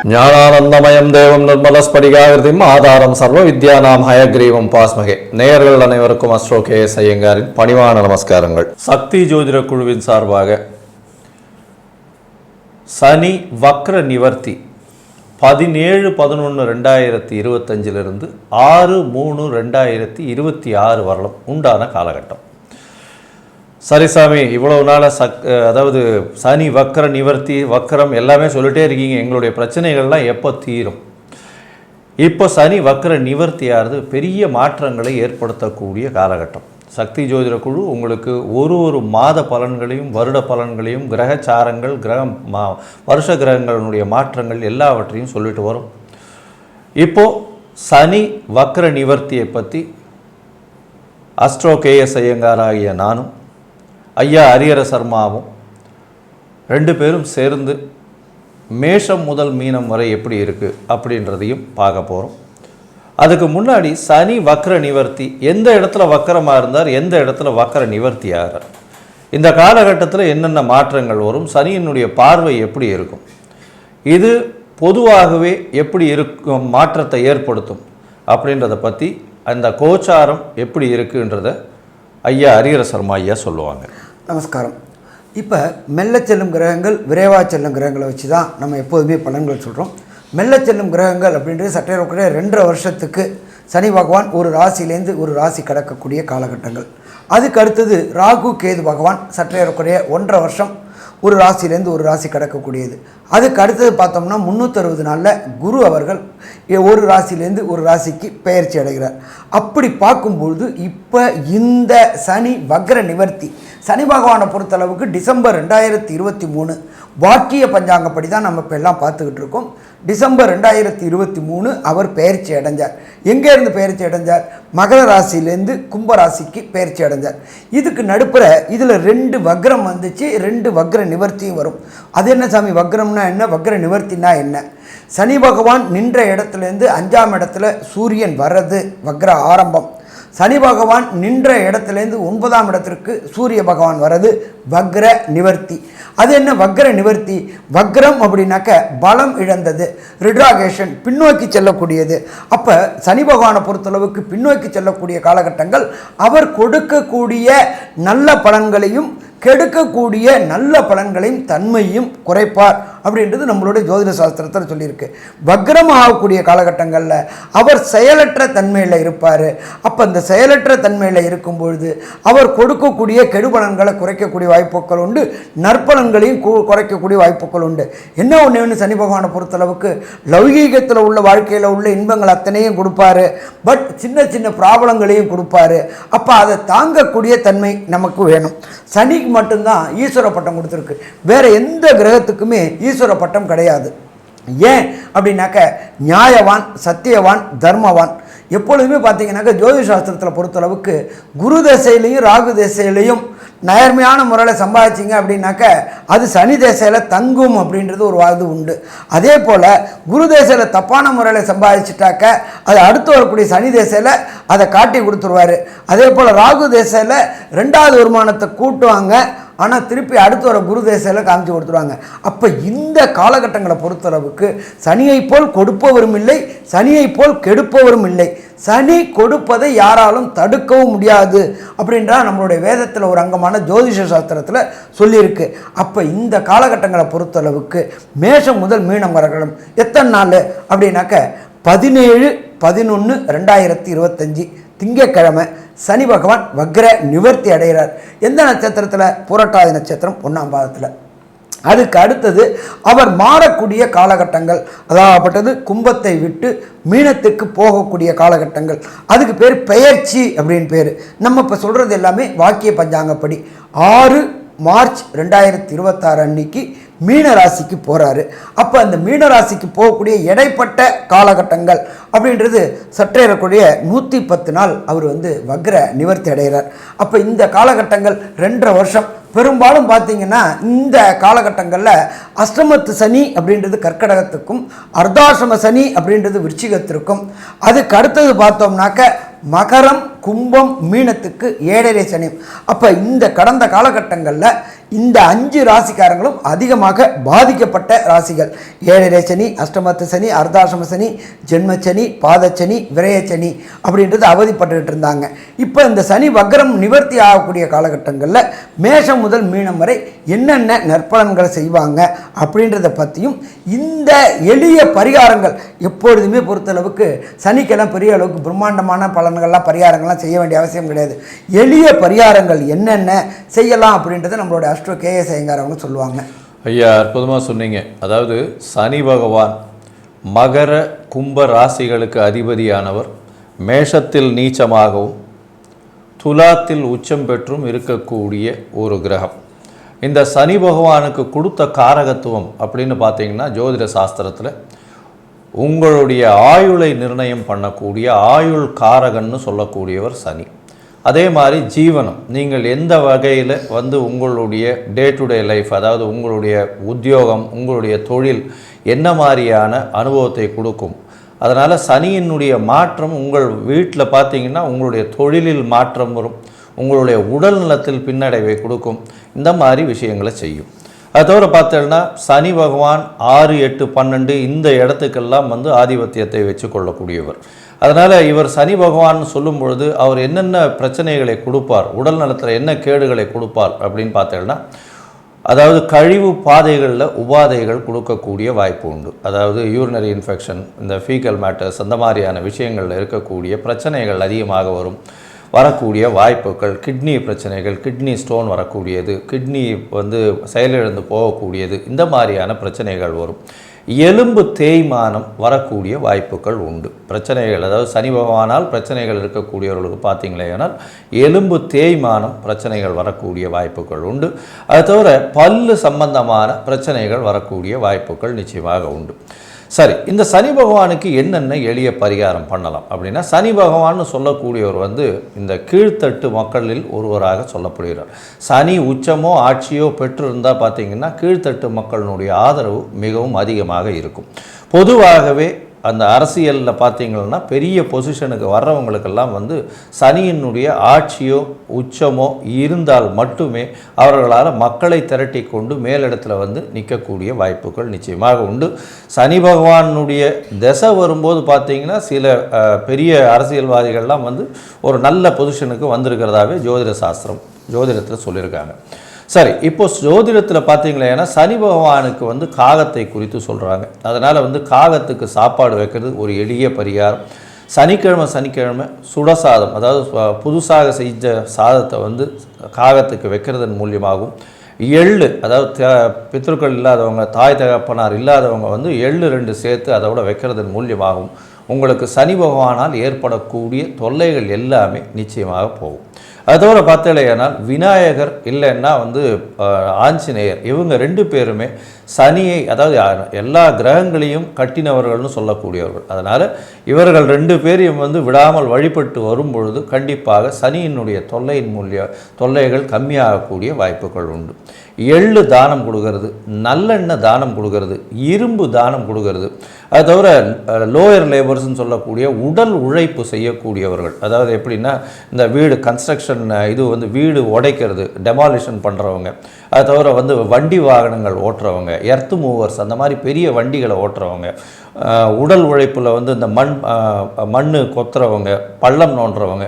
ஞானானந்தமயம் தேவம் நிர்மலஸ்படிகாகிருதிம் ஆதாரம் சர்வ வித்யானாம் ஹயக்ரீவம் பாஸ்மகே. நேயர்கள் அனைவருக்கும் அஸ்ட்ரோ கே.எஸ். ஐயங்காரின் பணிவான நமஸ்காரங்கள். சக்தி ஜோதிட குழுவின் சார்பாக சனி வக்ர நிவர்த்தி 17/11/2025 6/3/2026 வரலும் உண்டான காலகட்டம். சரி சாமி, இவ்வளவு நாள் அதாவது சனி வக்கர நிவர்த்தி வக்கரம் எல்லாமே சொல்லிட்டே இருக்கீங்க, எங்களுடைய பிரச்சனைகள்லாம் எப்போ தீரும்? இப்போ சனி வக்கர நிவர்த்தியாகிறது பெரிய மாற்றங்களை ஏற்படுத்தக்கூடிய காலகட்டம். சக்தி ஜோதிட குழு உங்களுக்கு ஒரு மாத பலன்களையும் வருட பலன்களையும் கிரகச்சாரங்கள் வருஷ கிரகங்களுடைய மாற்றங்கள் எல்லாவற்றையும் சொல்லிட்டு வரும். இப்போது சனி வக்கர நிவர்த்தியை பற்றி அஸ்ட்ரோ கே.எஸ். ஐயங்கார் ஆகிய நானும் ஐயா ஹரிஹர சர்மாவும் 2 பேரும் சேர்ந்து மேஷம் முதல் மீனம் வரை எப்படி இருக்குது அப்படின்றதையும் பார்க்க போகிறோம். அதுக்கு முன்னாடி சனி வக்ர நிவர்த்தி எந்த இடத்துல வக்கரமாக இருந்தார், எந்த இடத்துல வக்கர நிவர்த்தி ஆகிறார், இந்த காலகட்டத்தில் என்னென்ன மாற்றங்கள் வரும், சனியினுடைய பார்வை எப்படி இருக்கும், இது பொதுவாகவே எப்படி இருக்கும், மாற்றத்தை ஏற்படுத்தும் அப்படின்றத பற்றி அந்த கோச்சாரம் எப்படி இருக்குன்றத ஐயா ஹரிஹர சர்மா ஐயா சொல்லுவாங்க. நமஸ்காரம். இப்போ மெல்ல செல்லும் கிரகங்கள் விரைவாக செல்லும் கிரகங்களை வச்சு தான் நம்ம எப்போதுமே பலன்கள் சொல்கிறோம். மெல்ல செல்லும் கிரகங்கள் அப்படின்றது சற்றேறக்குறைய 2.5 வருஷத்துக்கு சனி பகவான் ஒரு ராசியிலேருந்து ஒரு ராசி கடக்கக்கூடிய காலகட்டங்கள். அதுக்கு அடுத்தது ராகு கேது பகவான் சற்றேறக்குறைய 1.5 வருஷம் ஒரு ராசியிலேருந்து ஒரு ராசி கடக்கக்கூடியது. அதுக்கு அடுத்தது பார்த்தோம்னா 360 நாளில் குரு அவர்கள் ஒரு ராசியிலேருந்து ஒரு ராசிக்கு பெயர்ச்சி அடைகிறார். அப்படி பார்க்கும்பொழுது இப்போ இந்த சனி வக்ர நிவர்த்தி சனி பகவானை பொறுத்தளவுக்கு டிசம்பர் 2023 வாக்கிய பஞ்சாங்கப்படி தான் நம்ம இப்போ எல்லாம் பார்த்துக்கிட்டு இருக்கோம். டிசம்பர் 2023 அவர் பெயர்ச்சி அடைஞ்சார். எங்கேருந்து பெயர்ச்சி அடைஞ்சார்? மகர ராசியிலேருந்து கும்ப ராசிக்கு பெயர்ச்சி அடைஞ்சார். இதுக்கு நடுப்புற இதில் 2 வக்ரம் வந்துச்சு, 2 வக்ர நிவர்த்தியும் வரும். அது என்ன சாமி வக்ரம்னா என்ன, வக்ர நிவர்த்தினா என்ன? சனி பகவான் நின்ற இடத்துலேருந்து 5ஆம் இடத்துல சூரியன் வர்றது வக்ர ஆரம்பம். சனி பகவான் நின்ற இடத்துலேருந்து 9ஆம் இடத்திற்கு சூரிய பகவான் வர்றது வக்ர நிவர்த்தி. அது என்ன வக்ர நிவர்த்தி? வக்ரம் அப்படின்னாக்க பலம் இழந்தது, ரிட்ராகேஷன், பின்னோக்கி செல்லக்கூடியது. அப்போ சனி பகவானை பொறுத்தளவுக்கு பின்னோக்கி செல்லக்கூடிய காலகட்டங்கள் அவர் கொடுக்கக்கூடிய நல்ல பலன்களையும் கெடுக்கக்கூடிய நல்ல பலன்களையும் தன்மையும் குறைப்பார் அப்படின்றது நம்மளுடைய ஜோதிட சாஸ்திரத்தில் சொல்லியிருக்கு. வக்ரம் ஆகக்கூடிய காலகட்டங்களில் அவர் செயலற்ற தன்மையில் இருப்பார். அப்போ அந்த செயலற்ற தன்மையில் இருக்கும் பொழுது அவர் கொடுக்கக்கூடிய கெடுபலன்களை குறைக்கக்கூடிய வாய்ப்புகள் உண்டு, நற்பலன்களையும் குறைக்கக்கூடிய வாய்ப்புகள் உண்டு. என்ன ஒன்று சனி பகவானை பொறுத்தளவுக்கு லௌகீகத்தில் உள்ள வாழ்க்கையில் உள்ள இன்பங்கள் அத்தனையும் கொடுப்பாரு, பட் சின்ன சின்ன ப்ராப்ளங்களையும் கொடுப்பாரு. அப்போ அதை தாங்கக்கூடிய தன்மை நமக்கு வேணும். சனிக்கு மட்டும்தான் ஈஸ்வர பட்டம் கொடுத்துருக்கு, வேற எந்த கிரகத்துக்குமே ஈஸ்வர பட்டம் கிடையாது. ஏன் அப்படின்னாக்க நியாயவான், சத்தியவான், தர்மவான். எப்பொழுதுமே பார்த்தீங்கன்னாக்க ஜோதிட சாஸ்திரத்தில் பொறுத்தளவுக்கு குரு தசையிலையும் ராகு தசையிலையும் நேர்மையான முறையில் சம்பாதிச்சிங்க அப்படின்னாக்க அது சனி தேசையில் தங்கும் அப்படின்றது ஒரு வாது உண்டு. அதே போல் குரு தேசையில் தப்பான முறையில் சம்பாதிச்சிட்டாக்க அது அடுத்து வரக்கூடிய சனி தேசையில் அதை காட்டி கொடுத்துருவார். அதே போல் ராகு தேசையில் 2வது வருமானத்தை கூட்டுவாங்க, ஆனால் திருப்பி அடுத்து வர குரு தேசையில் காமிச்சு கொடுத்துருவாங்க. அப்போ இந்த காலகட்டங்களை பொறுத்தளவுக்கு சனியை போல் கொடுப்பவரும் இல்லை, சனியை போல் கெடுப்பவரும் இல்லை. சனி கொடுப்பதை யாராலும் தடுக்கவும் முடியாது அப்படின்றா நம்மளுடைய வேதத்தில் ஒரு அங்கமான ஜோதிஷ சாஸ்திரத்தில் சொல்லியிருக்கு. அப்போ இந்த காலகட்டங்களை பொறுத்தளவுக்கு மேஷம் முதல் மீனம் வரணும் எத்தனை நாள் அப்படின்னாக்க 17/11/2025 திங்கட்கிழமை சனி பகவான் வக்ர நிவர்த்தி அடைகிறார். எந்த நட்சத்திரத்தில்? புரட்டாதி நட்சத்திரம் 1ஆம் பாதத்தில். அதுக்கு அடுத்தது அவர் மாறக்கூடிய காலகட்டங்கள், அதாகப்பட்டது கும்பத்தை விட்டு மீனத்துக்கு போகக்கூடிய காலகட்டங்கள். அதுக்கு பேர் பெயர்ச்சி அப்படின்னு பேர். நம்ம இப்போ சொல்கிறது எல்லாமே வாக்கிய பஞ்சாங்கப்படி 6 மார்ச் 2026 அன்னைக்கு மீன ராசிக்கு போகிறாரு. அப்போ அந்த மீன ராசிக்கு போகக்கூடிய இடைப்பட்ட காலகட்டங்கள் அப்படின்றது சற்றேறக்கூடிய 110 நாள் அவர் வக்ர நிவர்த்தி அடைகிறார். அப்போ இந்த காலகட்டங்கள் 2.5 வருஷம். பெரும்பாலும் பார்த்தீங்கன்னா இந்த காலகட்டங்களில் அஷ்டமத்து சனி அப்படின்றது கர்க்கடகத்துக்கும், அர்த்தாசிரம சனி அப்படின்றது விருச்சிகத்திற்கும், அதுக்கு அடுத்தது பார்த்தோம்னாக்க மகரம் கும்பம், மீனத்துக்கு 7.5 சனி. அப்போ இந்த கடந்த காலகட்டங்களில் இந்த 5 ராசிக்காரங்களும் அதிகமாக பாதிக்கப்பட்ட ராசிகள். 7.5 சனி, அஷ்டமத்து சனி, அர்த்தாசிரம சனி, ஜென்மச்சனி, பாதச்சனி, விரயச்சனி அப்படின்றது அவதிப்பட்டுக்கிட்டு இருந்தாங்க. இப்போ இந்த சனி வக்ரம் நிவர்த்தி ஆகக்கூடிய காலகட்டங்களில் மேஷம் முதல் மீனம் வரை என்னென்ன நற்பலன்களை செய்வாங்க அப்படின்றத பற்றியும், இந்த எளிய பரிகாரங்கள் எப்பொழுதுமே பொறுத்தளவுக்கு சனிக்கெல்லாம் பெரிய அளவுக்கு பிரம்மாண்டமான பலன்கள்லாம் பரிகாரங்கள்லாம் செய்ய வேண்டிய அவசியம் கிடையாது. எளிய பரிகாரங்கள் என்னென்ன செய்யலாம் அப்படின்றத நம்மளோட அஸ்ட்ரோ கேஎஸ் ஐயங்கார் அவங்க சொல்லுவாங்க. ஐயா, அற்புதமாக சொன்னீங்க. அதாவது சனி பகவான் மகர கும்ப ராசிகளுக்கு அதிபதியானவர், மேஷத்தில் நீச்சமாகவும் துலாத்தில் உச்சம் பெற்றும் இருக்கக்கூடிய ஒரு கிரகம். இந்த சனி பகவானுக்கு கொடுத்த காரகத்துவம் அப்படின்னு பார்த்தீங்கன்னா, ஜோதிட சாஸ்திரத்தில் உங்களுடைய ஆயுளை நிர்ணயம் பண்ணக்கூடிய ஆயுள் காரகன்னு சொல்லக்கூடியவர் சனி. அதே மாதிரி ஜீவனம், நீங்கள் எந்த வகையில் உங்களுடைய டே டு டே லைஃப், அதாவது உங்களுடைய உத்தியோகம், உங்களுடைய தொழில் என்ன மாதிரியான அனுபவத்தை கொடுக்கும். அதனால் சனியினுடைய மாற்றம் உங்கள் வீட்டில் பார்த்தீங்கன்னா உங்களுடைய தொழிலில் மாற்றம் வரும், உங்களுடைய உடல் நலத்தில் பின்னடைவை கொடுக்கும், இந்த மாதிரி விஷயங்களை செய்யும். அது தவிர பார்த்தோம்னா சனி பகவான் 6, 8, 12 இந்த இடத்துக்கெல்லாம் ஆதிபத்தியத்தை வச்சு கொள்ளக்கூடியவர். அதனால் இவர் சனி பகவான் சொல்லும் பொழுது அவர் என்னென்ன பிரச்சனைகளை கொடுப்பார், உடல் நலத்தில் என்ன கேடுகளை கொடுப்பார் அப்படின்னு பார்த்தோம்னா, அதாவது கழிவு பாதைகளில் உபாதைகள் கொடுக்கக்கூடிய வாய்ப்பு உண்டு. அதாவது யூரினரி இன்ஃபெக்ஷன், இந்த ஃபீக்கல் மேட்டர்ஸ், அந்த மாதிரியான விஷயங்களில் இருக்கக்கூடிய பிரச்சனைகள் அதிகமாக வரக்கூடிய வாய்ப்புகள், கிட்னி பிரச்சனைகள், கிட்னி ஸ்டோன் வரக்கூடியது, கிட்னி செயலிழந்து போகக்கூடியது, இந்த மாதிரியான பிரச்சனைகள் வரும். எலும்பு தேய்மானம் வரக்கூடிய வாய்ப்புகள் உண்டு. பிரச்சனைகள், அதாவது சனி பகவானால் பிரச்சனைகள் இருக்கக்கூடியவர்களுக்கு பார்த்தீங்களேனால் எலும்பு தேய்மானம் பிரச்சனைகள் வரக்கூடிய வாய்ப்புகள் உண்டு. அது தவிர பல்லு சம்பந்தமான பிரச்சனைகள் வரக்கூடிய வாய்ப்புகள் நிச்சயமாக உண்டு. சரி, இந்த சனி பகவானுக்கு என்னென்ன எளிய பரிகாரம் பண்ணலாம் அப்படின்னா, சனி பகவான்னு சொல்லக்கூடியவர் இந்த கீழ்த்தட்டு மக்களில் ஒருவராக சொல்லப்படுகிறார். சனி உச்சமோ ஆட்சியோ பெற்றிருந்தால் பார்த்தீங்கன்னா கீழ்த்தட்டு மக்களினுடைய ஆதரவு மிகவும் அதிகமாக இருக்கும். பொதுவாகவே அந்த அரசியலில் பார்த்தீங்கன்னா பெரிய பொசிஷனுக்கு வர்றவங்களுக்கெல்லாம் சனியினுடைய ஆட்சியோ உச்சமோ இருந்தால் மட்டுமே அவர்களால் மக்களை திரட்டி கொண்டு மேலிடத்தில் நிற்கக்கூடிய வாய்ப்புகள் நிச்சயமாக உண்டு. சனி பகவானுடைய திசை வரும்போது பார்த்தீங்கன்னா சில பெரிய அரசியல்வாதிகள்லாம் ஒரு நல்ல பொசிஷனுக்கு வந்திருக்கிறதாவே ஜோதிடத்தில் சொல்லியிருக்காங்க. சரி, இப்போ ஜோதிடத்தில் பார்த்தீங்களேன்னா சனி பகவானுக்கு காகத்தை குறித்து சொல்கிறாங்க. அதனால் காகத்துக்கு சாப்பாடு வைக்கிறது ஒரு எளிய பரிகாரம். சனிக்கிழமை சுடசாதம், அதாவது புதுசாக செஞ்ச சாதத்தை காகத்துக்கு வைக்கிறதன் மூலியமாகவும், எள்ளு, அதாவது பித்ருக்கள் இல்லாதவங்க, தாய் தகப்பனார் இல்லாதவங்க எள்ளு 2 சேர்த்து அதோட வைக்கிறதன் மூலியமாகவும் உங்களுக்கு சனி பகவானால் ஏற்படக்கூடிய தொல்லைகள் எல்லாமே நிச்சயமாக போகும். அதோட பார்த்தலையானால் விநாயகர் இல்லைன்னா ஆஞ்சநேயர், இவங்க 2 பேருமே சனியை, அதாவது எல்லா கிரகங்களையும் கட்டினவர்கள்னு சொல்லக்கூடியவர்கள். அதனால் இவர்கள் 2 பேரையும் விடாமல் வழிபட்டு வரும்பொழுது கண்டிப்பாக சனியினுடைய தொல்லைகள் கம்மியாகக்கூடிய வாய்ப்புகள் உண்டு. எள்ளு தானம் கொடுக்கறது, நல்லெண்ணெய் தானம் கொடுக்கறது, இரும்பு தானம் கொடுக்கறது, அது தவிர லோயர் லேபர்ஸ்ன்னு சொல்லக்கூடிய உடல் உழைப்பு செய்யக்கூடியவர்கள், அதாவது எப்படின்னா இந்த வீடு கன்ஸ்ட்ரக்ஷன், இது வீடு உடைக்கிறது, டெமாலிஷன் பண்ணுறவங்க, அது தவிர வண்டி வாகனங்கள் ஓட்டுறவங்க, எர்த்து மூவர்ஸ், அந்த மாதிரி பெரிய வண்டிகளை ஓட்டுறவங்க, உடல் உழைப்பில் இந்த மண் கொத்துறவங்க, பள்ளம் நோண்டுறவங்க,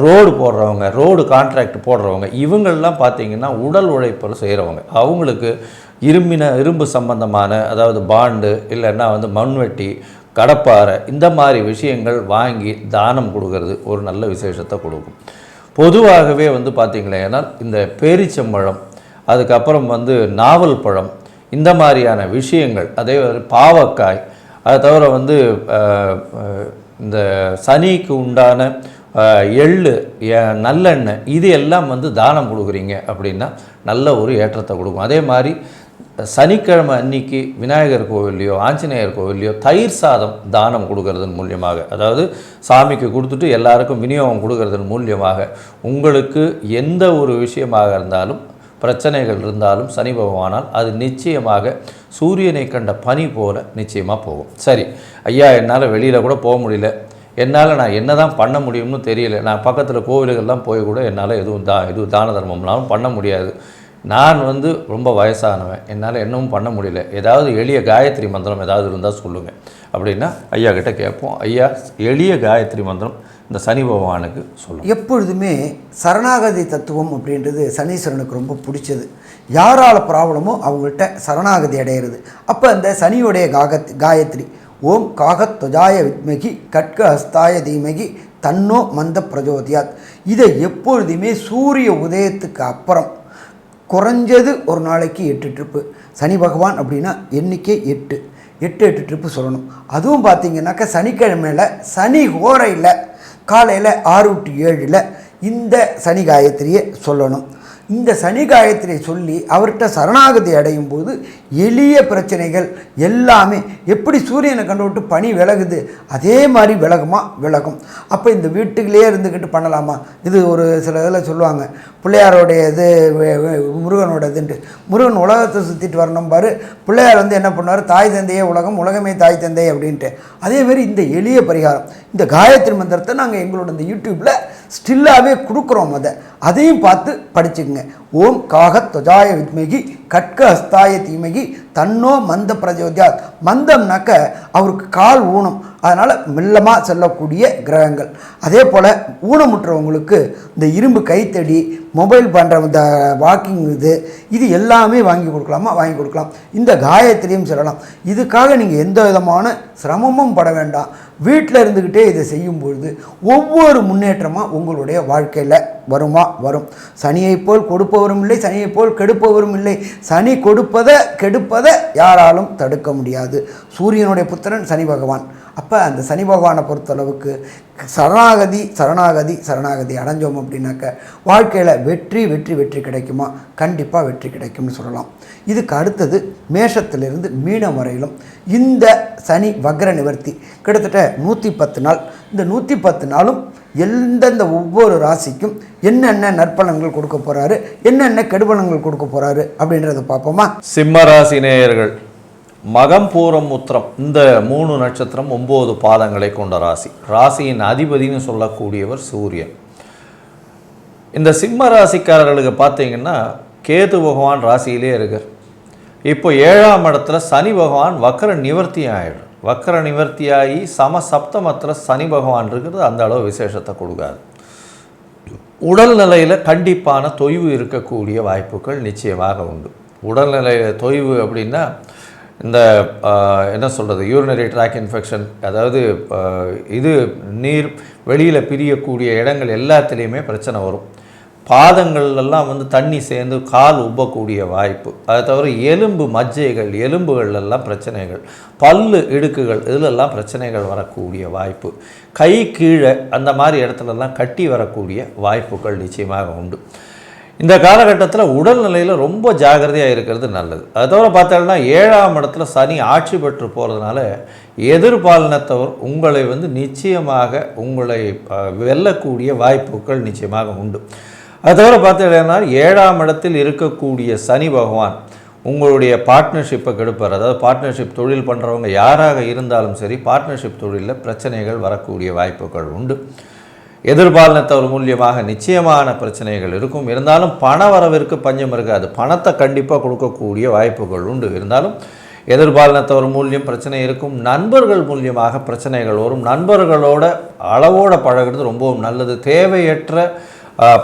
ரோடு போடுறவங்க, ரோடு கான்ட்ராக்ட் போடுறவங்க, இவங்களெலாம் பார்த்திங்கன்னா உடல் உழைப்பில் செய்கிறவங்க. அவங்களுக்கு இரும்பு சம்பந்தமான, அதாவது பாண்டு இல்லைன்னா மண்வெட்டி, கடப்பாறை, இந்த மாதிரி விஷயங்கள் வாங்கி தானம் கொடுக்கறது ஒரு நல்ல விசேஷத்தை கொடுக்கும். பொதுவாகவே பார்த்திங்களேன்னா இந்த பேரிச்சம்பழம், அதுக்கப்புறம் நாவல் பழம், இந்த மாதிரியான விஷயங்கள், அதே பாவக்காய், அதை தவிர இந்த சனிக்கு உண்டான எள்ளு, நல்லெண்ணெய், இது எல்லாம் தானம் கொடுக்குறீங்க அப்படின்னா நல்ல ஒரு ஏற்றத்தை கொடுக்கும். அதே மாதிரி சனிக்கிழமை அன்னைக்கு விநாயகர் கோவில்லையோ ஆஞ்சநேயர் கோவில்லையோ தயிர் சாதம் தானம் கொடுக்கறதன் மூலியமாக, அதாவது சாமிக்கு கொடுத்துட்டு எல்லாருக்கும் விநியோகம் கொடுக்கறதன் மூலியமாக உங்களுக்கு எந்த ஒரு விஷயமாக இருந்தாலும், பிரச்சனைகள் இருந்தாலும் சனி பகவானால் அது நிச்சயமாக சூரியனை கண்ட பனி போல நிச்சயமாக போகும். சரி ஐயா, என்னால் வெளியில் கூட போக முடியல, என்னால் நான் என்ன தான் பண்ண முடியும்னு தெரியல. நான் பக்கத்தில் கோவில்கள்லாம் போய் கூட என்னால் எதுவும் தான தர்மம்லாம் பண்ண முடியாது. நான் வந்து ரொம்ப வயசானவன், என்னால் என்னவும் பண்ண முடியல, ஏதாவது எளிய காயத்ரி மந்திரம் ஏதாவது இருந்தால் சொல்லுங்கள் அப்படின்னா ஐயா கிட்ட கேட்போம். ஐயா எளிய காயத்ரி மந்திரம் இந்த சனி பகவானுக்கு சொல்லும். எப்பொழுதுமே சரணாகதி தத்துவம் அப்படின்றது சனீஸ்வரனுக்கு ரொம்ப பிடிச்சது. யாரால் ப்ராப்ளமோ அவங்கள்ட்ட சரணாகதி அடையிறது. அப்போ அந்த சனியுடைய காயத்ரி ஓம் காகத்வஜாய வித்மகி கட்க ஹஸ்தாய தீமகி தன்னோ மந்த பிரஜோதியாத், இதை எப்பொழுதுமே சூரிய உதயத்துக்கு அப்புறம் குறைஞ்சது ஒரு நாளைக்கு 8 ட்ரிப்பு, சனி பகவான் அப்படின்னா எண்ணிக்கை 8 ட்ரிப்பு சொல்லணும். அதுவும் பார்த்திங்கனாக்கா சனிக்கிழமையில் சனி ஹோரையில் காலையில் 6 to 7 இந்த சனி காயத்ரியை சொல்லணும். இந்த சனி காயத்ரியை சொல்லி அவர்கிட்ட சரணாகதி அடையும் போது எளிய பிரச்சனைகள் எல்லாமே எப்படி சூரியனை கண்டு விட்டு பனி விலகுது அதே மாதிரி விலகும். அப்போ இந்த வீட்டுக்குள்ளேயே இருந்துக்கிட்டு பண்ணலாமா? இது ஒரு சில இதில் சொல்லுவாங்க, பிள்ளையாரோடைய இது முருகனோட இதுன்ட்டு. முருகன் உலகத்தை சுற்றிட்டு வரணும் பாரு, பிள்ளையார் வந்து என்ன பண்ணுவார், தாய் தந்தையே உலகம், உலகமே தாய் தந்தை அப்படின்ட்டு. அதேமாரி இந்த எளிய பரிகாரம், இந்த காயத்ரி மந்திரத்தை நாங்கள் எங்களோட இந்த யூடியூப்பில் ஸ்டில்லாகவே கொடுக்குறோம். அதையும் பார்த்து படிச்சுக்குங்க. ஓம் காகத்வஜாய வித்மகி கட்க ஹஸ்தாய தீமகி தன்னோ மந்த பிரஜோதியாத். மந்தம்னாக்க அவருக்கு கால் ஊனம், அதனால் மெல்லமாக செல்லக்கூடிய கிரகங்கள். அதே போல் ஊனமுற்றவங்களுக்கு இந்த இரும்பு கைத்தடி, மொபைல் பண்ணுற இந்த வாக்கிங் இது எல்லாமே வாங்கி கொடுக்கலாம். இந்த காயத்ரியும் சொல்லலாம். இதுக்காக நீங்கள் எந்த விதமான சிரமமும் பட வேண்டாம். வீட்டில் இருந்துக்கிட்டே இதை செய்யும்பொழுது ஒவ்வொரு முன்னேற்றமாக உங்களுடைய வாழ்க்கையில் வரும். சனியை போல் கொடுப்பவரும் இல்லை, சனியை போல் கெடுப்பவரும் இல்லை. சனி கெடுப்பதை யாராலும் தடுக்க முடியாது. சூரியனுடைய புத்திரன் சனி பகவான். அப்போ அந்த சனி பகவானை பொறுத்தளவுக்கு சரணாகதி அடைஞ்சோம் அப்படின்னாக்க வாழ்க்கையில் வெற்றி கிடைக்குமா? கண்டிப்பாக வெற்றி கிடைக்கும்னு சொல்லலாம். இதுக்கு அடுத்தது மேஷத்திலிருந்து மீனம் வரையிலும் இந்த சனி வக்ர நிவர்த்தி கிட்டத்தட்ட 110 நாள். இந்த 110 நாளும் எந்தெந்த ஒவ்வொரு ராசிக்கும் என்னென்ன நற்பலன்கள் கொடுக்க போகிறாரு, என்னென்ன கெடுபலன்கள் கொடுக்க போகிறாரு அப்படின்றத பார்ப்போமா? சிம்ம ராசி நேயர்கள், மகம் பூரம் உத்திரம் இந்த 3 நட்சத்திரம் 9 பாதங்களை கொண்ட ராசி. ராசியின் அதிபதினு சொல்லக்கூடியவர் சூரியன். இந்த சிம்ம ராசிக்காரர்களுக்கு பார்த்தீங்கன்னா கேது பகவான் ராசியிலே இருக்கார். இப்போ 7ஆம் இடத்துல சனி பகவான் வக்கர நிவர்த்தி ஆகிடும். வக்கர நிவர்த்தியாகி சப்தமத்தில் சனி பகவான் இருக்கிறது அந்த அளவு விசேஷத்தை கொடுக்காது. உடல்நிலையில் கண்டிப்பான தொய்வு இருக்கக்கூடிய வாய்ப்புகள் நிச்சயமாக உண்டு. உடல்நிலையில் தொய்வு அப்படின்னா இந்த என்ன சொல்கிறது, யூரினரி ட்ராக் இன்ஃபெக்ஷன், அதாவது இது நீர் வெளியில் பிரியக்கூடிய இடங்கள் எல்லாத்துலேயுமே பிரச்சனை வரும். பாதங்கள்லாம் வந்து தண்ணி சேர்ந்து கால் உப்பக்கூடிய வாய்ப்பு. அதை தவிர எலும்பு மஜ்ஜைகள், எலும்புகள்லாம் பிரச்சனைகள், பல்லு இடுக்குகள் இதிலெல்லாம் பிரச்சனைகள் வரக்கூடிய வாய்ப்பு. கை கீழே அந்த மாதிரி இடத்துலலாம் கட்டி வரக்கூடிய வாய்ப்புகள் நிச்சயமாக உண்டு. இந்த காலகட்டத்தில் உடல்நிலையில் ரொம்ப ஜாகிரதையாக இருக்கிறது நல்லது. அதை தவிர பார்த்தோம்னா 7ஆம் இடத்துல சனி ஆட்சி பெற்று போகிறதுனால எதிர்பாலினத்தவர் உங்களை வந்து நிச்சயமாக உங்களை வெல்லக்கூடிய வாய்ப்புகள் நிச்சயமாக உண்டு. அது தவிர பார்த்தீங்கன்னா 7ஆம் இடத்தில் இருக்கக்கூடிய சனி பகவான் உங்களுடைய பார்ட்னர்ஷிப்பை கெடுப்பார். அதாவது பார்ட்னர்ஷிப் தொழில் பண்ணுறவங்க யாராக இருந்தாலும் சரி, பார்ட்னர்ஷிப் தொழிலில் பிரச்சனைகள் வரக்கூடிய வாய்ப்புகள் உண்டு. எதிர்பாலினத்தவர் மூலியமாக நிச்சயமான பிரச்சனைகள் இருக்கும். இருந்தாலும் பண வரவிற்கு பஞ்சம் இருக்காது. பணத்தை கண்டிப்பாக கொடுக்கக்கூடிய வாய்ப்புகள் உண்டு. இருந்தாலும் எதிர்பாலினத்தவர் மூலியம் பிரச்சனை இருக்கும். நண்பர்கள் மூலியமாக பிரச்சனைகள் வரும். நண்பர்களோட அளவோடு பழகிறது ரொம்பவும் நல்லது. தேவையற்ற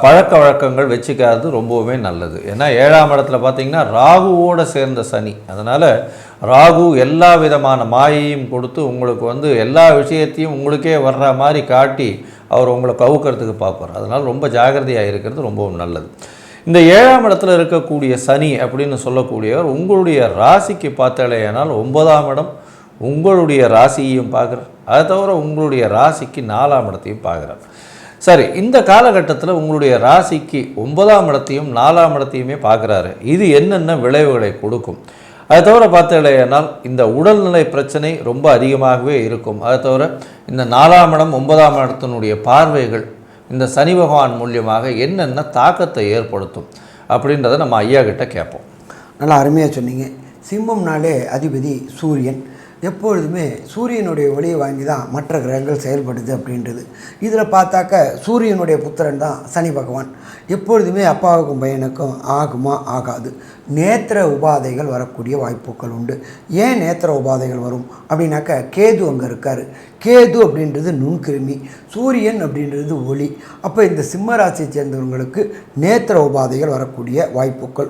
பழக்க வழக்கங்கள் வச்சுக்காது ரொம்பவுமே நல்லது. ஏன்னா 7ஆம் இடத்துல பார்த்திங்கன்னா ராகுவோடு சேர்ந்த சனி. அதனால் ராகு எல்லா விதமான மாயையும் கொடுத்து உங்களுக்கு வந்து எல்லா விஷயத்தையும் உங்களுக்கே வர்ற மாதிரி காட்டி அவர் உங்களை கவுக்கிறதுக்கு பார்ப்பார். அதனால் ரொம்ப ஜாகிரதையாக இருக்கிறது ரொம்பவும் நல்லது. இந்த 7ஆம் இடத்துல இருக்கக்கூடிய சனி அப்படின்னு சொல்லக்கூடியவர் உங்களுடைய ராசிக்கு பார்த்தாலேயானால் 9ஆம் இடம் உங்களுடைய ராசியையும் பார்க்குறார். அதை தவிர உங்களுடைய ராசிக்கு 4ஆம் இடத்தையும் பார்க்குறார். சரி, இந்த காலகட்டத்தில் உங்களுடைய ராசிக்கு 9ஆம் இடத்தையும் 4ஆம் இடத்தையுமே பார்க்குறாரு. இது என்னென்ன விளைவுகளை கொடுக்கும்? அதை தவிர பார்த்தீங்கன்னா இந்த உடல்நிலை பிரச்சனை ரொம்ப அதிகமாகவே இருக்கும். அதை தவிர இந்த 4ஆம் இடம் 9ஆம் இடத்தினுடைய பார்வைகள் இந்த சனி பகவான் மூலியமாக என்னென்ன தாக்கத்தை ஏற்படுத்தும் அப்படின்றத நம்ம ஐயா கிட்ட கேட்போம். நல்லா அருமையாக சொன்னீங்க. சிம்மம்னாலே அதிபதி சூரியன். எப்பொழுதுமே சூரியனுடைய ஒளியை வாங்கி தான் மற்ற கிரகங்கள் செயல்படுது அப்படின்றது. இதில் பார்த்தாக்க சூரியனுடைய புத்திரன் தான் சனி பகவான். எப்பொழுதுமே அப்பாவுக்கும் பையனுக்கும் ஆகுமா ஆகாது. நேத்திர உபாதைகள் வரக்கூடிய வாய்ப்புகள் உண்டு. ஏன் நேத்திர உபாதைகள் வரும் அப்படின்னாக்க கேது அங்கே இருக்கார். கேது அப்படின்றது நுண்கிருமி, சூரியன் அப்படின்றது ஒளி. அப்போ இந்த சிம்ம ராசியை சேர்ந்தவங்களுக்கு நேத்திர உபாதைகள் வரக்கூடிய வாய்ப்புகள்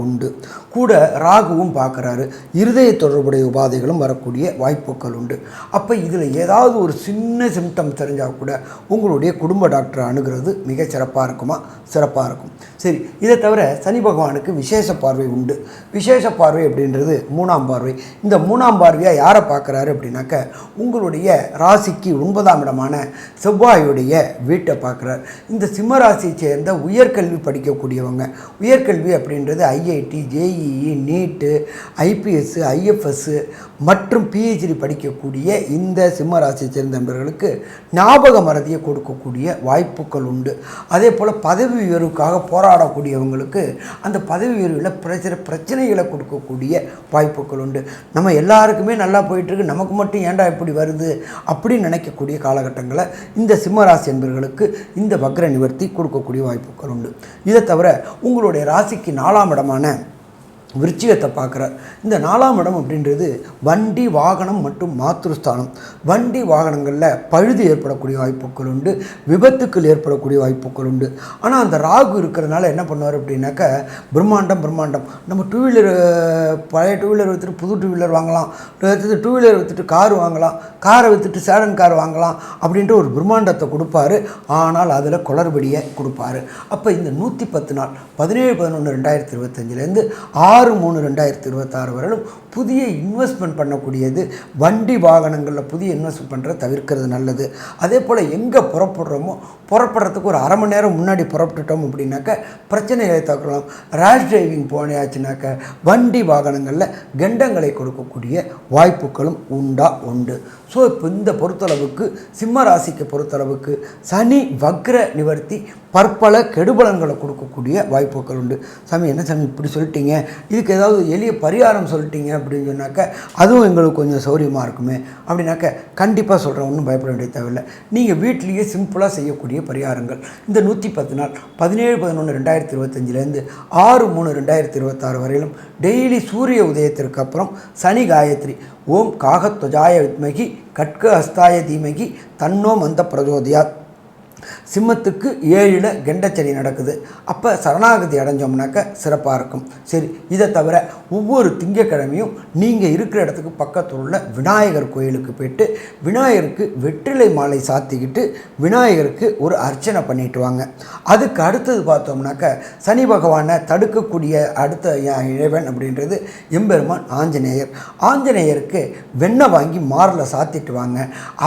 உண்டு. கூட ராகுவும் பார்க்குறாரு, இருதய தொடர்புடைய உபாதைகளும் வரக்கூடிய வாய்ப்புகள் உண்டு. அப்போ இதில் ஏதாவது ஒரு சின்ன சிம்டம் தெரிஞ்சால் கூட உங்களுடைய குடும்ப டாக்டரை அணுகிறது மிக சிறப்பாக இருக்குமா? சிறப்பாக இருக்கும். சரி, இதை தவிர சனி பகவானுக்கு விசேஷ பார்வை உண்டு. விசேஷ பார்வை அப்படின்றது 3ஆம் பார்வை. இந்த 3ஆம் பார்வையாக யாரை பார்க்குறாரு அப்படின்னாக்க உங்களுடைய ராசிக்கு 9ஆம் இடமான செவ்வாயுடைய வீட்டை பார்க்குறார். இந்த சிம்ம ராசியை சேர்ந்த உயர்கல்வி படிக்கக்கூடியவங்க, உயர்கல்வி அப்படின்றது ஐஐடி, ஜேஇஇ, நீட்டு, ஐபிஎஸ், ஐஎஃப்எஸ் மற்றும் பிஹெச்டி படிக்கக்கூடிய இந்த சிம்ம ராசியை சேர்ந்த நண்பர்களுக்கு ஞாபக மறதியை கொடுக்கக்கூடிய வாய்ப்புகள் உண்டு. அதே போல் பதவி உயர்வுக்காக போராடக்கூடியவங்களுக்கு அந்த பதவி உயர்வில் பிரச்சனைகளை கொடுக்கக்கூடிய வாய்ப்புகள் உண்டு. நம்ம எல்லாருக்குமே நல்லா போயிட்டுருக்கு, நமக்கு மட்டும் ஏன்டா இப்படி வருது அப்படின்னு நினைக்கக்கூடிய காலகட்டங்களை இந்த சிம்மராசி என்பவர்களுக்கு இந்த வக்ர நிவர்த்தி கொடுக்கக்கூடிய வாய்ப்புகள் உண்டு. இதை தவிர உங்களுடைய ராசிக்கு 4ஆம் இடமான விருச்சிகத்தை பார்க்குறார். இந்த 4ஆம் இடம் அப்படின்றது வண்டி வாகனம் மற்றும் மாத்ருஸ்தானம். வண்டி வாகனங்களில் பழுது ஏற்படக்கூடிய வாய்ப்புகள் உண்டு, விபத்துக்கள் ஏற்படக்கூடிய வாய்ப்புகள் உண்டு. ஆனால் அந்த ராகு இருக்கிறதுனால என்ன பண்ணுவார் அப்படின்னாக்க பிரம்மாண்டம் நம்ம டூ வீலர், பழைய டூ வீலர் விற்றுட்டு புது டூ வீலர் வாங்கலாம், டூ வீலர் விற்றுட்டு கார் வாங்கலாம், காரை விற்றுட்டு சேடன் கார் வாங்கலாம் அப்படின்ட்டு ஒரு பிரம்மாண்டத்தை கொடுப்பாரு. ஆனால் அதில் குளறுபடியை கொடுப்பாரு. அப்போ இந்த 110 நாள் 17/11/2025 6/3/2026 வரையிலும் புதிய இன்வெஸ்ட்மெண்ட் பண்ணக்கூடியது. வண்டி வாகனங்களில் புதிய இன்வெஸ்ட்மெண்ட் பண்ணுறத தவிர்க்கிறது நல்லது. அதே போல் எங்கே புறப்படுறோமோ புறப்படுறதுக்கு ஒரு அரை மணி நேரம் முன்னாடி புறப்பட்டுட்டோம் அப்படின்னாக்க பிரச்சனைகளை தவிர்க்கலாம். ரேஷ் டிரைவிங் போனாச்சுனாக்க வண்டி வாகனங்களில் கண்டங்களை கொடுக்கக்கூடிய வாய்ப்புகளும் உண்டு. ஸோ இப்போ இந்த பொறுத்தளவுக்கு சிம்ம ராசிக்கு பொறுத்தளவுக்கு சனி வக்ர நிவர்த்தி பற்பல கெடுபலன்களை கொடுக்கக்கூடிய வாய்ப்புகள் உண்டு. சாமி என்ன சாமி இப்படி சொல்லிட்டீங்க, இதுக்கு ஏதாவது எளிய பரிகாரம் சொல்லிட்டீங்க அப்படின்னு சொன்னாக்க அதுவும் எங்களுக்கு கொஞ்சம் சௌரியமாக இருக்குமே அப்படின்னாக்க கண்டிப்பாக சொல்கிறேன், ஒன்றும் பயப்பட வேண்டிய தேவையில்லை. நீங்கள் வீட்டிலேயே சிம்பிளாக செய்யக்கூடிய பரிகாரங்கள் இந்த 110 நாள் 17/11/2025 6/3/2026 வரையிலும் டெய்லி சூரிய உதயத்திற்கு அப்புறம் சனி காயத்ரி ஓம் காகத்வஜாய வித்மகி கட்க ஹஸ்தாய தீமகி தன்னோ மந்த பிரஜோதயாத். சிம்மத்துக்கு 7ல் கெண்டச்சனி நடக்குது. அப்போ சரணாகதி அடைஞ்சோம்னாக்க சிறப்பாக இருக்கும். சரி, இதை தவிர ஒவ்வொரு திங்கக்கிழமையும் நீங்கள் இருக்கிற இடத்துக்கு பக்கத்தில் உள்ள விநாயகர் கோயிலுக்கு போய்ட்டு விநாயகருக்கு வெற்றிலை மாலை சாத்திக்கிட்டு விநாயகருக்கு ஒரு அர்ச்சனை பண்ணிட்டு வாங்க. அதுக்கு அடுத்தது பார்த்தோம்னாக்க சனி பகவானை தடுக்கக்கூடிய அடுத்த இறைவன் அப்படின்றது எம்பெருமான் ஆஞ்சநேயர். ஆஞ்சநேயருக்கு வெண்ணெய் வாங்கி மாரில் சாத்திட்டு வாங்க.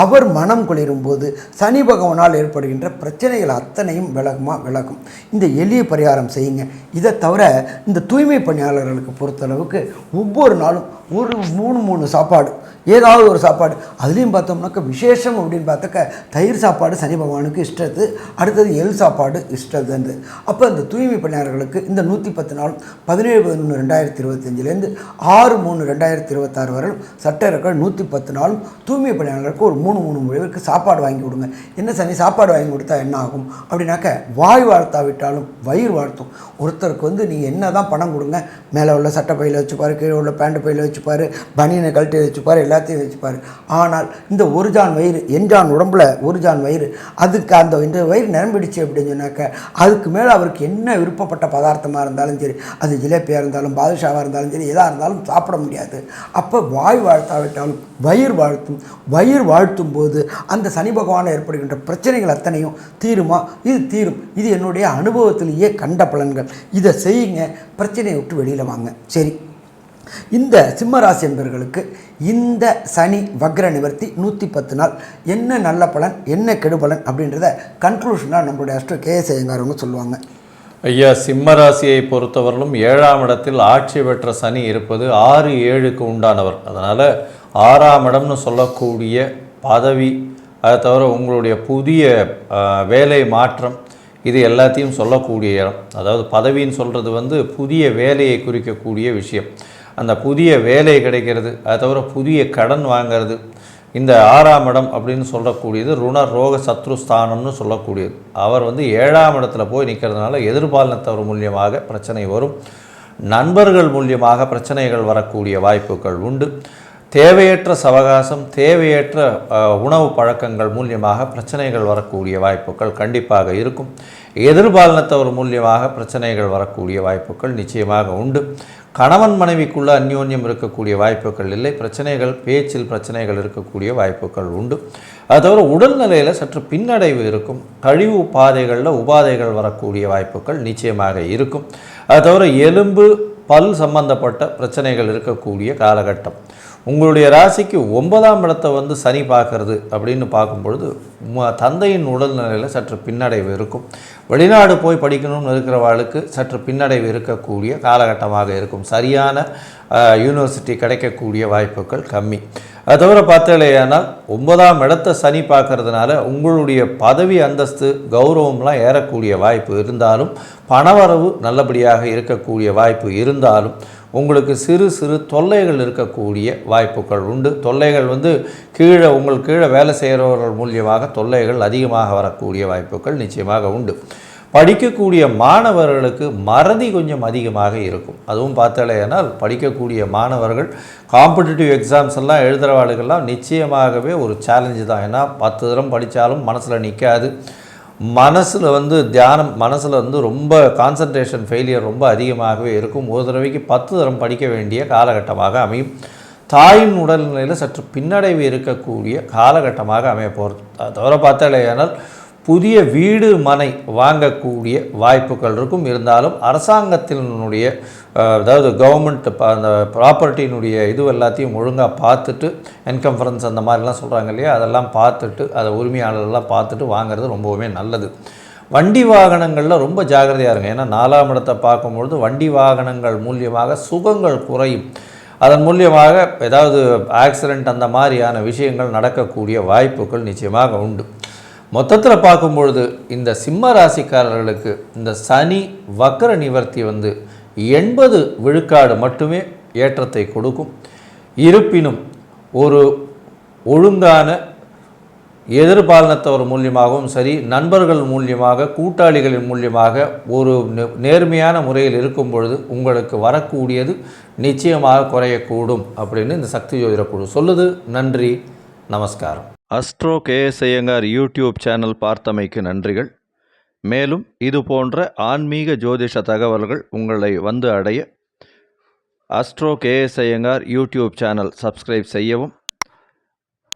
அவர் மனம் குளிரும் போது சனி பகவானால் ஏற்படுகின்ற பிரச்சனைகள் அத்தனையும் விலகும். இந்த எளிய பரிகாரம் செய்யுங்க. இதை தவிர இந்த தூய்மை பணியாளர்களுக்கு பொறுத்தளவுக்கு ஒவ்வொரு நாளும் ஒரு 3 சாப்பாடு, ஏதாவது ஒரு சாப்பாடு, அதுலேயும் பார்த்தோம்னாக்க விசேஷம் அப்படின்னு பார்த்தாக்க தயிர் சாப்பாடு சனி பகவானுக்கு இஷ்டது, அடுத்தது எள் சாப்பாடு இஷ்டது. அப்போ இந்த தூய்மை பணியாளர்களுக்கு இந்த 110 நாளும் 17/11/2025 6/3/2026 வரையும் சட்டர்கள் 110 நாளும் தூய்மை பணியாளர்களுக்கு ஒரு 3 பேருக்கு சாப்பாடு வாங்கி கொடுங்க. என்ன சனி சாப்பாடு வாங்கி கொடுத்தா என்ன ஆகும் அப்படின்னாக்க வாய் வாழ்த்தாவிட்டாலும் வயிறு வாழ்த்தும். ஒருத்தருக்கு நீங்கள் என்ன தான் பணம் கொடுங்க, மேலே உள்ள சட்டை பையில் வச்சுப்பார், கீழே உள்ள பேண்ட் பையில் வச்சுப்பார், பனியனை கழட்டி வச்சுப்பார், எல்லாத்தையும் வச்சுப்பார். ஆனால் இந்த ஒரு ஜான் வயிறு, எஞ்சான் உடம்புல ஒரு ஜான் வயிறு, அதுக்கு அந்த இந்த வயிறு நிரம்பிடுச்சு அப்படின்னு சொன்னாக்க அதுக்கு மேலே அவருக்கு என்ன விருப்பப்பட்ட பதார்த்தமாக இருந்தாலும் சரி, அது ஜிலேபியாக இருந்தாலும் பாதுஷாவாக இருந்தாலும் சரி, எதாக இருந்தாலும் சாப்பிட முடியாது. அப்போ வாய் வாழ்த்தாவிட்டாலும் வயிறு வாழ்த்தும். வயிறு வாழ்த்தும் போது அந்த சனி பகவானால் ஏற்படுகின்ற பிரச்சனைகள் அத்தனையும் தீருமா? இது தீரும். இது என்னுடைய அனுபவத்திலேயே கண்ட பலன்கள். இதை செய்யுங்க, பிரச்சனையை விட்டு வெளியில் வாங்க. சரி, இந்த சிம்மராசி என்பவர்களுக்கு இந்த சனி வக்ர நிவர்த்தி 110 நாள் என்ன நல்ல பலன் என்ன கெடுபலன் அப்படின்றத கன்க்ளூஷனாக நம்மளுடைய அஸ்ட்ரோ கேஎஸ் ஐயங்காரவங்க சொல்லுவாங்க. ஐயா, சிம்மராசியை பொறுத்தவரையிலும் 7ஆம் இடத்தில் ஆட்சி பெற்ற சனி இருப்பது 6-7க்கு உண்டானவர். அதனால் 6ஆம் இடம்னு சொல்லக்கூடிய பதவி, அதை தவிர உங்களுடைய புதிய வேலை மாற்றம், இது எல்லாத்தையும் சொல்லக்கூடிய இடம். அதாவது பதவின்னு சொல்கிறது புதிய வேலையை குறிக்கக்கூடிய விஷயம். அந்த புதிய வேலை கிடைக்கிறது, அது தவிர புதிய கடன் வாங்கிறது. இந்த 6ஆம் இடம் அப்படின்னு சொல்லக்கூடியது ருண ரோக சத்ருஸ்தானம்னு சொல்லக்கூடியது. அவர் 7ஆம் இடத்துல போய் நிற்கிறதுனால எதிர்பாலினத்தவர் மூலியமாக பிரச்சனை வரும். நண்பர்கள் மூலியமாக பிரச்சனைகள் வரக்கூடிய வாய்ப்புகள் உண்டு. தேவையற்ற சவகாசம், தேவையற்ற உணவு பழக்கங்கள் மூலியமாக பிரச்சனைகள் வரக்கூடிய வாய்ப்புகள் கண்டிப்பாக இருக்கும். எதிர்பாலினத்தவர் மூலியமாக பிரச்சனைகள் வரக்கூடிய வாய்ப்புகள் நிச்சயமாக உண்டு. கணவன் மனைவிக்குள்ள அந்யோன்யம் இருக்கக்கூடிய வாய்ப்புகள் இல்லை. பிரச்சனைகள், பேச்சில் பிரச்சனைகள் இருக்கக்கூடிய வாய்ப்புகள் உண்டு. அது தவிர உடல்நிலையில் சற்று பின்னடைவு இருக்கும். கழிவு பாதைகளில் உபாதைகள் வரக்கூடிய வாய்ப்புகள் நிச்சயமாக இருக்கும். அது தவிர எலும்பு, பல் சம்பந்தப்பட்ட பிரச்சனைகள் இருக்கக்கூடிய காலகட்டம். உங்களுடைய ராசிக்கு 9ஆம் இடத்தை சனி பார்க்கறது அப்படின்னு பார்க்கும்பொழுது தந்தையின் உடல்நிலையில் சற்று பின்னடைவு இருக்கும். வெளிநாடு போய் படிக்கணும்னு இருக்கிறவாளுக்கு சற்று பின்னடைவு இருக்கக்கூடிய காலகட்டமாக இருக்கும். சரியான யூனிவர்சிட்டி கிடைக்கக்கூடிய வாய்ப்புகள் கம்மி. அது தவிர பார்த்தாலேயானால் 9ஆம் இடத்தை சனி பார்க்கறதுனால உங்களுடைய பதவி, அந்தஸ்து, கௌரவம்லாம் ஏறக்கூடிய வாய்ப்பு இருந்தாலும், பணவரவு நல்லபடியாக இருக்கக்கூடிய வாய்ப்பு இருந்தாலும், உங்களுக்கு சிறு சிறு தொல்லைகள் இருக்கக்கூடிய வாய்ப்புகள் உண்டு. தொல்லைகள் உங்களுக்கு கீழே வேலை செய்கிறவர்கள் மூலியமாக தொல்லைகள் அதிகமாக வரக்கூடிய வாய்ப்புகள் நிச்சயமாக உண்டு. படிக்கக்கூடிய மாணவர்களுக்கு மறதி கொஞ்சம் அதிகமாக இருக்கும். அதுவும் பார்த்தாலேனால் படிக்கக்கூடிய மாணவர்கள் காம்படிட்டிவ் எக்ஸாம்ஸ் எல்லாம் எழுதுகிறவாளுக்கெல்லாம் நிச்சயமாகவே ஒரு சேலஞ்சு தான். ஏன்னா 10 தரம் படித்தாலும் மனசில் நிற்காது. மனசில் தியானம், மனசில் ரொம்ப கான்சன்ட்ரேஷன் ஃபெயிலியர் ரொம்ப அதிகமாகவே இருக்கும். ஒரு தடவைக்கு 10 தரம் படிக்க வேண்டிய காலகட்டமாக அமையும். தாயின் உடல்நிலையில் சற்று பின்னடைவு இருக்கக்கூடிய காலகட்டமாக அமைய போகிறது. அதை தவிர பார்த்தாலேயானால் புதிய வீடு, மனை வாங்கக்கூடிய வாய்ப்புகள் இருக்கும். இருந்தாலும் அரசாங்கத்தினுடைய அதாவது கவர்மெண்ட் அந்த ப்ராப்பர்ட்டியினுடைய எல்லாத்தையும் ஒழுங்காக பார்த்துட்டு, என்கம்ஃபரன்ஸ் அந்த மாதிரிலாம் சொல்கிறாங்க இல்லையா, அதெல்லாம் பார்த்துட்டு, அதை உரிமையாளர்கள்லாம் பார்த்துட்டு வாங்கிறது ரொம்பவுமே நல்லது. வண்டி வாகனங்களில் ரொம்ப ஜாகிரதையாக இருங்க. ஏன்னா 4ஆம் இடத்தை பார்க்கும்பொழுது வண்டி வாகனங்கள் மூலியமாக சுகங்கள் குறையும். அதன் மூலியமாக ஏதாவது ஆக்சிடெண்ட் அந்த மாதிரியான விஷயங்கள் நடக்கக்கூடிய வாய்ப்புகள் நிச்சயமாக உண்டு. மொத்தத்தில் பார்க்கும்பொழுது இந்த சிம்ம ராசிக்காரர்களுக்கு இந்த சனி வக்கர நிவர்த்தி 80 விழுக்காடு மட்டுமே ஏற்றத்தை கொடுக்கும். இருப்பினும் ஒரு ஒழுங்கான எதிர்பாலினத்தவர் மூலியமாகவும் சரி, நண்பர்கள் மூலியமாக, கூட்டாளிகளின் மூலியமாக ஒரு நேர்மையான முறையில் இருக்கும் பொழுது உங்களுக்கு வரக்கூடியது நிச்சயமாக குறையக்கூடும் அப்படின்னு இந்த சக்தி ஜோதிட குழு சொல்லுது. நன்றி, நமஸ்காரம். Astro KS Iyengar YouTube channel பார்த்தமைக்கு நன்றிகள். மேலும் இது போன்ற ஆன்மீக ஜோதிஷ தகவல்கள் உங்களை அடைய Astro KS Iyengar YouTube channel subscribe செய்யவும்,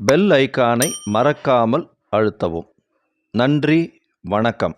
பெல் ஐக்கானை மறக்காமல் அழுத்தவும். நன்றி, வணக்கம்.